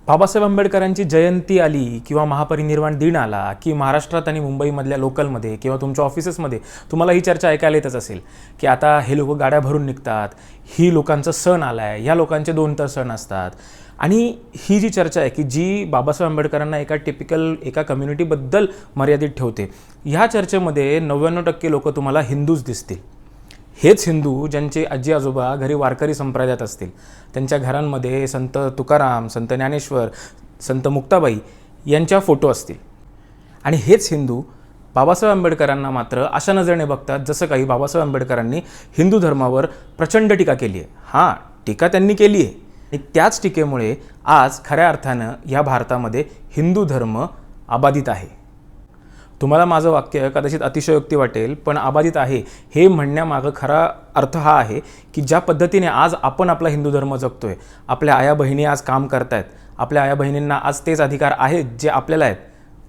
बाबासाहेब आंबेडकरांची जयंती आली किंवा महापरिनिर्वाण दिन आला की महाराष्ट्रात आणि मुंबईमधल्या लोकलमध्ये किंवा तुमच्या ऑफिसेसमध्ये तुम्हाला ही चर्चा ऐकायला येतच असेल की आता हे लोक गाड्या भरून निघतात, ही लोकांचा सण आला आहे, ह्या लोकांचे 2 तर सण असतात. आणि ही जी चर्चा आहे की जी बाबासाहेब आंबेडकरांना एका कम्युनिटीबद्दल मर्यादित ठेवते, ह्या चर्चेमध्ये 99% लोक तुम्हाला हिंदूच दिसतील. हेच हिंदू ज्यांचे आजी आजोबा घरी वारकरी संप्रदायात असतील, त्यांच्या घरांमध्ये संत तुकाराम, संत ज्ञानेश्वर, संत मुक्ताबाई यांच्या फोटो असतील. आणि हेच हिंदू बाबासाहेब आंबेडकरांना मात्र अशा नजरेने बघतात जसं काही बाबासाहेब आंबेडकरांनी हिंदू धर्मावर प्रचंड टीका केली आहे. हां, टीका त्यांनी केली आहे आणि त्याच टीकेमुळे आज खऱ्या अर्थानं या भारतामध्ये हिंदू धर्म अबाधित आहे. तुम्हाला माझं वाक्य कदाचित अतिशयोक्ती वाटेल, पण अबाधित आहे हे म्हणण्यामागं खरा अर्थ हा आहे की ज्या पद्धतीने आज आपण आपला हिंदू धर्म जगतोय, आपल्या आया बहिणी आज काम करतायत, आपल्या आया बहिणींना आज तेच अधिकार आहेत जे आपल्याला आहेत,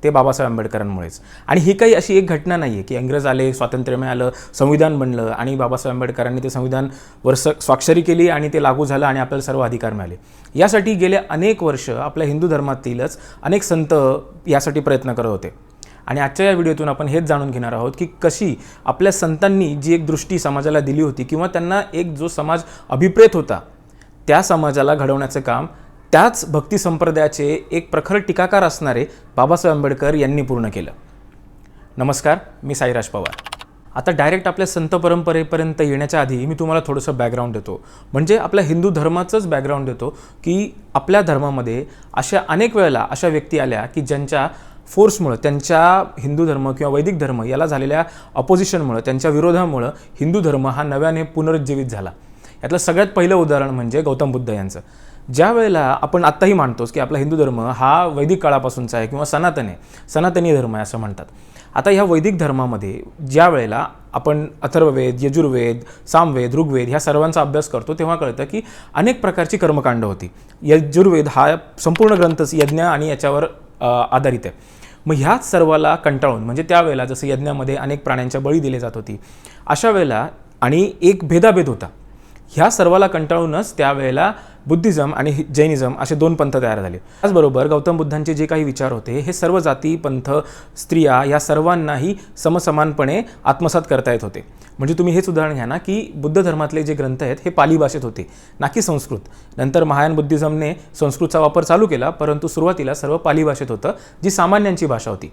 ते बाबासाहेब आंबेडकरांमुळेच. आणि ही काही अशी एक घटना नाही आहे की इंग्रज आले, स्वातंत्र्य मिळालं, संविधान बनलं आणि बाबासाहेब आंबेडकरांनी ते संविधानवर स्वाक्षरी केली आणि ते लागू झालं आणि आपल्याला सर्व अधिकार मिळाले. यासाठी गेले अनेक वर्ष आपल्या हिंदू धर्मातीलच अनेक संत यासाठी प्रयत्न करत होते. आणि आजच्या या व्हिडिओतून आपण हेच जाणून घेणार आहोत की कशी आपल्या संतांनी जी एक दृष्टी समाजाला दिली होती किंवा त्यांना एक जो समाज अभिप्रेत होता, त्या समाजाला घडवण्याचं काम त्याच भक्ती संप्रदायाचे एक प्रखर टीकाकार असणारे बाबासाहेब आंबेडकर यांनी पूर्ण केलं. नमस्कार, मी साईराज पवार. आता डायरेक्ट आपल्या संत परंपरेपर्यंत येण्याच्या आधी मी तुम्हाला थोडंसं बॅकग्राऊंड देतो, म्हणजे आपल्या हिंदू धर्माचंच बॅकग्राऊंड देतो की आपल्या धर्मामध्ये अशा अनेक वेळेला अशा व्यक्ती आल्या की ज्यांच्या फोर्समुळं, त्यांच्या हिंदू धर्म किंवा वैदिक धर्म याला झालेल्या अपोजिशनमुळं, त्यांच्या विरोधामुळं हिंदू धर्म हा नव्याने पुनरुज्जीवित झाला. यातलं सगळ्यात पहिलं उदाहरण म्हणजे गौतम बुद्ध यांचं. ज्या वेळेला आपण आत्ताही मानतोच की आपला हिंदू धर्म हा वैदिक काळापासूनचा आहे किंवा सनातनी धर्म आहे असं म्हणतात. आता ह्या वैदिक धर्मामध्ये ज्या वेळेला आपण अथर्ववेद, यजुर्वेद, सामवेद, ऋग्वेद ह्या सर्वांचा अभ्यास करतो तेव्हा कळतं की अनेक प्रकारची कर्मकांड होती. यजुर्वेद हा संपूर्ण ग्रंथच यज्ञ आणि याच्यावर आधारित आहे. मग ह्याच सर्वाला कंटाळून, म्हणजे त्यावेळेला जसं यज्ञामध्ये अनेक प्राण्यांच्या बळी दिले जात होती, अशा वेळेला आणि एक भेदाभेद होता, ह्या सर्वाला कंटाळूनच त्यावेळेला बुद्धिझम आणि जैनिझम असे 2 पंथ तयार झाले. त्याचबरोबर गौतम बुद्धांचे जे काही विचार होते हे सर्व जाती, पंथ, स्त्रिया या सर्वांनाही समसमानपणे आत्मसात करता येत होते. म्हणजे तुम्ही हेच उदाहरण घ्या ना की बुद्ध धर्मातले जे ग्रंथ आहेत हे पाली भाषेत होते, ना की संस्कृत. नंतर महायान बुद्धिझमने संस्कृतचा वापर चालू केला, परंतु सुरुवातीला सर्व पाली भाषेत होतं, जी सामान्यांची भाषा होती.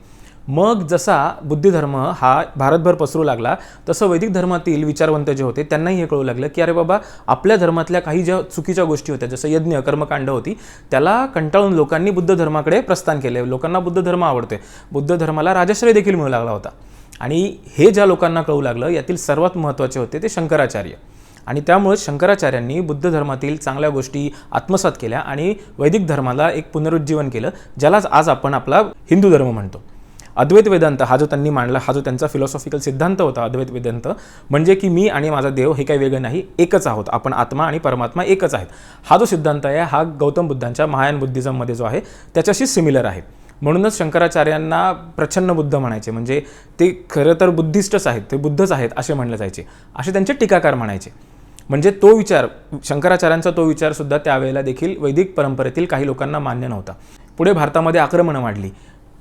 मग जसा बुद्ध धर्म हा भारतभर पसरू लागला तसं वैदिक धर्मातील विचारवंत जे होते त्यांनाही हे कळू लागलं की अरे बाबा, आपल्या धर्मातल्या काही ज्या चुकीच्या गोष्टी होत्या, जसं यज्ञ कर्मकांड होती, त्याला कंटाळून लोकांनी बुद्ध धर्माकडे प्रस्थान केले. लोकांना बुद्ध धर्म आवडतोय, बुद्ध धर्माला राजाश्रय देखील मिळू लागला होता. आणि हे ज्या लोकांना कळू लागलं यातील सर्वात महत्त्वाचे होते ते शंकराचार्य. आणि त्यामुळे शंकराचार्यांनी बुद्ध धर्मातील चांगल्या गोष्टी आत्मसात केल्या आणि वैदिक धर्माला एक पुनरुज्जीवन केलं, ज्यालाच आज आपण आपला हिंदू धर्म म्हणतो. अद्वैत वेदांत हा जो त्यांनी मांडला, हा जो त्यांचा फिलॉसॉफिकल सिद्धांत होता अद्वैत वेदांत, म्हणजे की मी आणि माझा देव हे काही वेगळं नाही, एकच आहोत, आपण आत्मा आणि परमात्मा एकच आहेत, हा जो सिद्धांत आहे हा गौतम बुद्धांच्या महायान बुद्धिझममध्ये जो आहे त्याच्याशी सिमिलर आहे. म्हणूनच शंकराचार्यांना प्रच्छन्न बुद्ध म्हणायचे, म्हणजे ते खरं तर बुद्धिस्टच आहेत, ते बुद्धच आहेत असे म्हणले जायचे, असे त्यांचे टीकाकार म्हणायचे. म्हणजे तो विचार, शंकराचार्यांचा तो विचारसुद्धा त्यावेळेला देखील वैदिक परंपरेतील काही लोकांना मान्य नव्हता. पुढे भारतामध्ये आक्रमणं वाढली.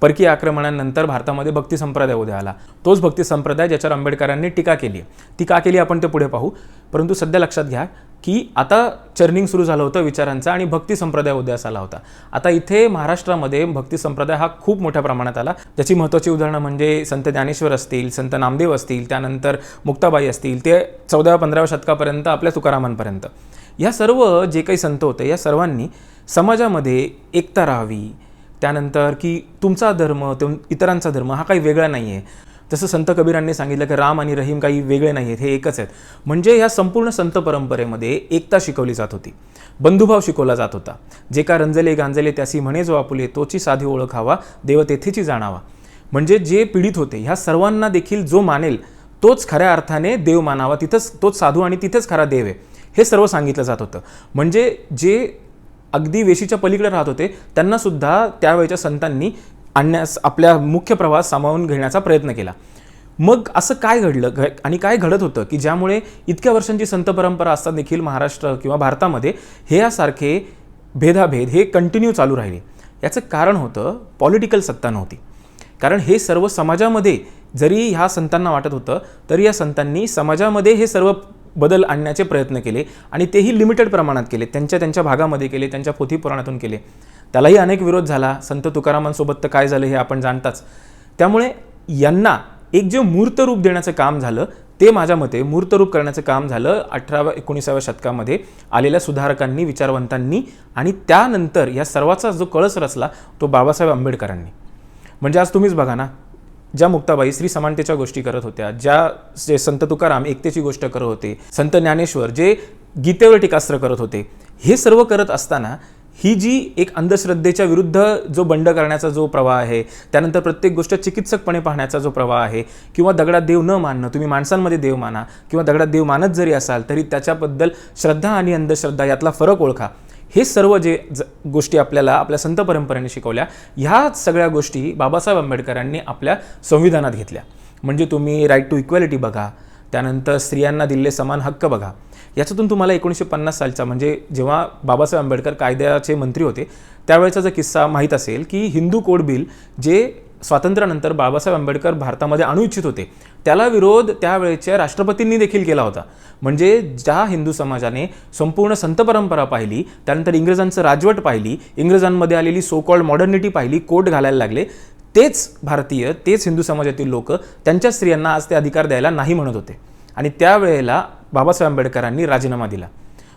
परकीय आक्रमणानंतर भारतामध्ये भक्ती संप्रदाय उदय आला. तोच भक्ती संप्रदाय ज्याच्यावर आंबेडकरांनी टीका केली, ती का केली आपण ते पुढे पाहू. परंतु सध्या लक्षात घ्या की आता चर्निंग सुरू झालं होतं विचारांचा आणि भक्ती संप्रदाय उदयास आला होता. आता इथे महाराष्ट्रामध्ये भक्ती संप्रदाय हा खूप मोठ्या प्रमाणात आला. ज्याची महत्त्वाची उदाहरणं म्हणजे संत ज्ञानेश्वर असतील, संत नामदेव असतील, त्यानंतर मुक्ताबाई असतील, ते 14व्या-15व्या शतकापर्यंत आपल्या तुकारामांपर्यंत या सर्व जे काही संत होते या सर्वांनी समाजामध्ये एकता राहावी, त्यानंतर की तुमचा धर्म इतरांचा धर्म हा काही वेगळा नाही आहे. जसं संत कबीरांनी सांगितलं की राम आणि रहीम काही वेगळे नाही आहेत, हे एकच आहेत. म्हणजे या संपूर्ण संत परंपरेमध्ये एकता शिकवली जात होती, बंधुभाव शिकवला जात होता. जे का रंजले गांजले त्यासी म्हणे जो आपुले, तोची साधी ओळखावा देव तेथेची जाणावा. म्हणजे जे पीडित होते ह्या सर्वांना देखील जो मानेल तोच खऱ्या अर्थाने देव मानावा, तिथंच तोच साधू आणि तिथेच खरा देव आहे, हे सर्व सांगितलं जात होतं. म्हणजे जे अगदी वेशीच्या पलीकडे राहत होते त्यांनासुद्धा त्यावेळच्या संतांनी आणण्यास, आपल्या मुख्य प्रवाहात सामावून घेण्याचा प्रयत्न केला. मग असं काय घडलं आणि काय घडत होतं की ज्यामुळे इतक्या वर्षांची संत परंपरा असताना देखील महाराष्ट्र किंवा भारतामध्ये हे यासारखे भेदाभेद हे कंटिन्यू चालू राहिले. याचं कारण होतं पॉलिटिकल सत्ता नव्हती. कारण हे सर्व समाजामध्ये जरी ह्या संतांना वाटत होतं तरी या संतांनी समाजामध्ये हे सर्व बदल आणण्याचे प्रयत्न केले आणि तेही लिमिटेड प्रमाणात केले, त्यांच्या भागामध्ये केले, त्यांच्या पोथी पुराणातून केले. त्यालाही अनेक विरोध झाला. संत तुकारामांसोबत तर काय झालं हे आपण जाणताच. त्यामुळे यांना एक जे मूर्त रूप देण्याचं काम झालं ते माझ्या मते मूर्तरूप करण्याचं काम झालं 18व्या-19व्या शतकामध्ये आलेल्या सुधारकांनी, विचारवंतांनी. आणि त्यानंतर या सर्वाचा जो कळस रचला तो बाबासाहेब आंबेडकरांनी. म्हणजे आज तुम्हीच बघा ना, ज्या मुक्ताबाई स्त्री समानतेच्या गोष्टी करत होत्या, जे संत तुकाराम एकतेची गोष्ट करत होते, संत ज्ञानेश्वर जे गीतेवर टीकास्त्र करत होते, हे सर्व करत असताना ही जी एक अंधश्रद्धेच्या विरुद्ध जो बंड करण्याचा जो प्रवाह आहे, त्यानंतर प्रत्येक गोष्ट चिकित्सकपणे पाहण्याचा जो प्रवाह आहे, किंवा दगडात देव न मानणं, तुम्ही माणसांमध्ये देव माना किंवा दगडात देव मानत जरी असाल तरी त्याच्याबद्दल श्रद्धा आणि अंधश्रद्धा यातला फरक ओळखा, हे सर्व जे गोष्टी आपल्याला आपल्या संत परंपरेने शिकवल्या, ह्या सगळ्या गोष्टी बाबासाहेब आंबेडकरांनी आपल्या संविधानात घेतल्या. म्हणजे तुम्ही राईट टू इक्वॅलिटी बघा, त्यानंतर स्त्रियांना दिलेले समान हक्क बघा. याच्यातून तुम्हाला 1950 सालचा म्हणजे जेव्हा बाबासाहेब आंबेडकर कायद्याचे मंत्री होते त्यावेळेचा जो किस्सा माहीत असेल की हिंदू कोड बिल जे स्वातंत्र्यानंतर बाबासाहेब आंबेडकर भारतामध्ये आणू इच्छित होते त्याला विरोध त्यावेळेच्या राष्ट्रपतींनी देखील केला होता. म्हणजे ज्या हिंदू समाजाने संपूर्ण संत परंपरा पाहिली, त्यानंतर इंग्रजांचं राजवट पाहिली, इंग्रजांमध्ये आलेली सो कॉल्ड मॉडर्निटी पाहिली, कोट घालायला लागले, तेच भारतीय, तेच हिंदू समाजातील लोक त्यांच्या स्त्रियांना आज ते अधिकार द्यायला नाही म्हणत होते. आणि त्यावेळेला बाबासाहेब आंबेडकरांनी राजीनामा दिला.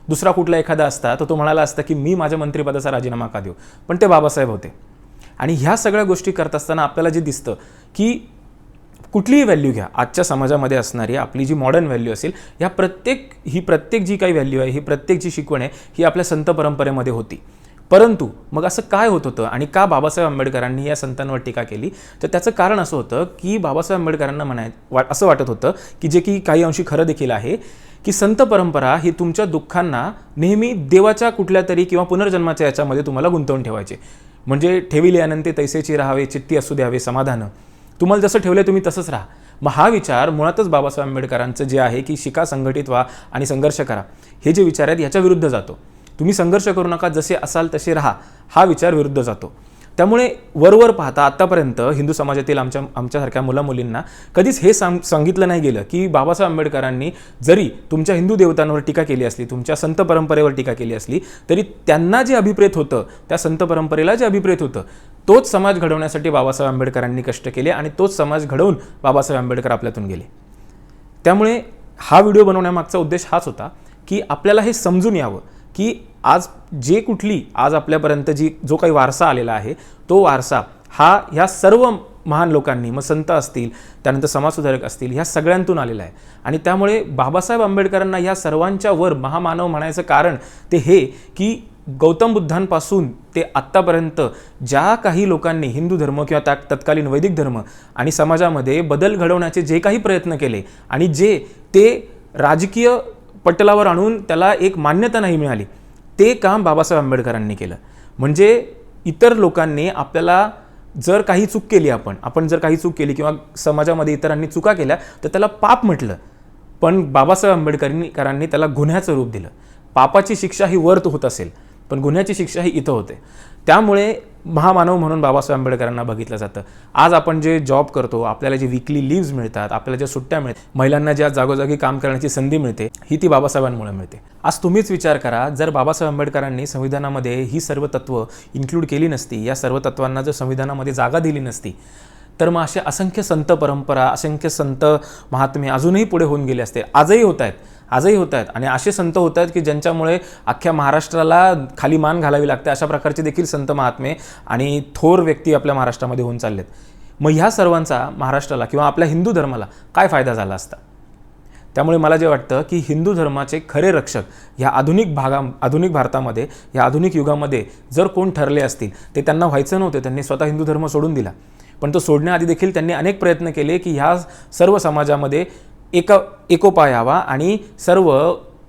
दुसरा कुठला एखादा असता तर तो म्हणाला असता की मी माझ्या मंत्रिपदाचा राजीनामा का देऊ, पण ते बाबासाहेब होते. आणि ह्या सगळ्या गोष्टी करत असताना आपल्याला जे दिसतं की कुठलीही व्हॅल्यू घ्या, आजच्या समाजामध्ये असणारी आपली जी मॉडर्न व्हॅल्यू असेल, प्रत्येक जी काही व्हॅल्यू आहे, ही प्रत्येक जी शिकवण आहे, ही आपल्या संत परंपरेमध्ये होती. परंतु मग असं काय होत होतं आणि का बाबासाहेब आंबेडकरांनी या संतांवर टीका केली, तर त्याचं कारण असं होतं की बाबासाहेब आंबेडकरांना असं वाटत होतं की जे की काही अंशी खरं देखील आहे की संत परंपरा ही तुमच्या दुःखांना नेहमी देवाच्या कुठल्या तरी किंवा पुनर्जन्माच्या याच्यामध्ये तुम्हाला गुंतवून ठेवायचे. म्हणजे ठेविले अनंते तैसेची राहावे, चित्ती असू द्यावे समाधान, तुम्हाला जसं ठेवलं तुम्ही तसंच राहा. मग हा विचार मुळातच बाबासाहेब आंबेडकरांचं जे आहे की शिका, संघटित व्हा आणि संघर्ष करा, हे जे विचार आहेत याच्या विरुद्ध जातो. तुम्ही संघर्ष करू नका, जसे असाल तसे राहा, हा विचार विरुद्ध जातो. त्यामुळे वरवर पाहता आत्तापर्यंत हिंदू समाजातील आमच्यासारख्या मुलामुलींना कधीच हे सांगितलं नाही गेलं की बाबासाहेब आंबेडकरांनी जरी तुमच्या हिंदू देवतांवर टीका केली असली, तुमच्या संत परंपरेवर टीका केली असली, तरी त्यांना जे अभिप्रेत होतं, त्या संत परंपरेला जे अभिप्रेत होतं, तोच समाज घडवण्यासाठी बाबासाहेब आंबेडकरांनी कष्ट केले आणि तोच समाज घडवून बाबासाहेब आंबेडकर आपल्यातून गेले. त्यामुळे हा व्हिडिओ बनवण्यामागचा उद्देश हाच होता की आपल्याला हे समजून यावं की आज आज आपल्यापर्यंत जो काही वारसा आलेला आहे, तो वारसा हा ह्या सर्व महान लोकांनी, मग संत असतील, त्यानंतर समाजसुधारक असतील, ह्या सगळ्यांतून आलेला आहे. आणि त्यामुळे बाबासाहेब आंबेडकरांना ह्या सर्वांच्या वर महामानव म्हणायचं कारण ते हे की गौतम बुद्धांपासून ते आत्तापर्यंत ज्या काही लोकांनी हिंदू धर्म किंवा तत्कालीन वैदिक धर्म आणि समाजामध्ये बदल घडवण्याचे जे काही प्रयत्न केले आणि जे ते राजकीय पटलावर आणून त्याला एक मान्यता नाही मिळाली, ते काम बाबासाहेब आंबेडकरांनी केलं. म्हणजे इतर लोकांनी आपल्याला जर काही चूक केली, आपण जर काही चूक केली किंवा समाजामध्ये इतरांनी चुका केल्या तर त्याला पाप म्हटलं, पण बाबासाहेब आंबेडकरांनी त्याला गुन्ह्याचं रूप दिलं. पापाची शिक्षा ही वर होत असेल, पण गुन्ह्याची शिक्षा ही इथं होते. त्यामुळे महामानव म्हणून बाबासाहेब आंबेडकरांना बघितलं जातं. आज आपण जे जॉब करतो, आपल्याला जे वीकली लिव्ज मिळतात, आपल्याला ज्या सुट्ट्या मिळतात, महिलांना ज्या जागोजागी काम करण्याची संधी मिळते, ही ती बाबासाहेबांमुळे मिळते. आज तुम्हीच विचार करा, जर बाबासाहेब आंबेडकरांनी संविधानामध्ये ही सर्व तत्त्व इन्क्लूड केली नसती, या सर्व तत्वांना जर संविधानामध्ये जागा दिली नसती, तर मग असे असंख्य संत परंपरा, असंख्य संत महात्मे अजूनही पुढे होऊन गेले असते. आजही होत आहेत आणि असे संत होत आहेत की ज्यांच्यामुळे अख्ख्या महाराष्ट्राला खाली मान घालावी लागते, अशा प्रकारचे देखील संत महात्मे आणि थोर व्यक्ती आपल्या महाराष्ट्रामध्ये होऊन चाललेत. मग ह्या सर्वांचा महाराष्ट्राला किंवा आपल्या हिंदू धर्माला काय फायदा झाला असता? त्यामुळे मला जे वाटतं की हिंदू धर्माचे खरे रक्षक ह्या आधुनिक भारतामध्ये, ह्या आधुनिक युगामध्ये जर कोण ठरले असतील, ते त्यांना व्हायचं नव्हतं. त्यांनी स्वतः हिंदू धर्म सोडून दिला, पण तो सोडण्याआधी देखील त्यांनी अनेक प्रयत्न केले की ह्या सर्व समाजामध्ये एकोपा यावा आणि सर्व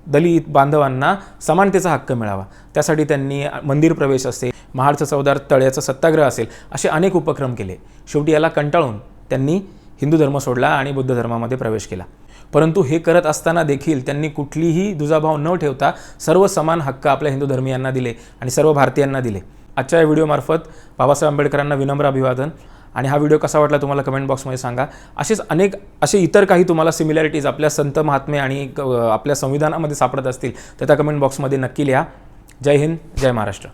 दलित बांधवांना समानतेचा हक्क मिळावा. त्यासाठी त्यांनी मंदिर प्रवेश असेल, महाडचं चौदार तळ्याचा सत्याग्रह असेल, असे अनेक उपक्रम केले. शेवटी याला कंटाळून त्यांनी हिंदू धर्म सोडला आणि बुद्ध धर्मामध्ये प्रवेश केला. परंतु हे करत असताना देखील त्यांनी कुठलीही दुजाभाव न ठेवता सर्व समान हक्क आपल्या हिंदू धर्मीयांना दिले आणि सर्व भारतीयांना दिले. आजच्या या व्हिडिओमार्फत बाबासाहेब आंबेडकरांना विनम्र अभिवादन. आणि हा व्हिडिओ कसा वाटला तुम्हाला कमेंट बॉक्समध्ये सांगा. असे इतर काही तुम्हाला सिमिलॅरिटीज आपल्या संत महात्मे आणि आपल्या संविधानामध्ये सापडत असतील तर त्या कमेंट बॉक्समध्ये नक्की लिहा. जय हिंद, जय महाराष्ट्र.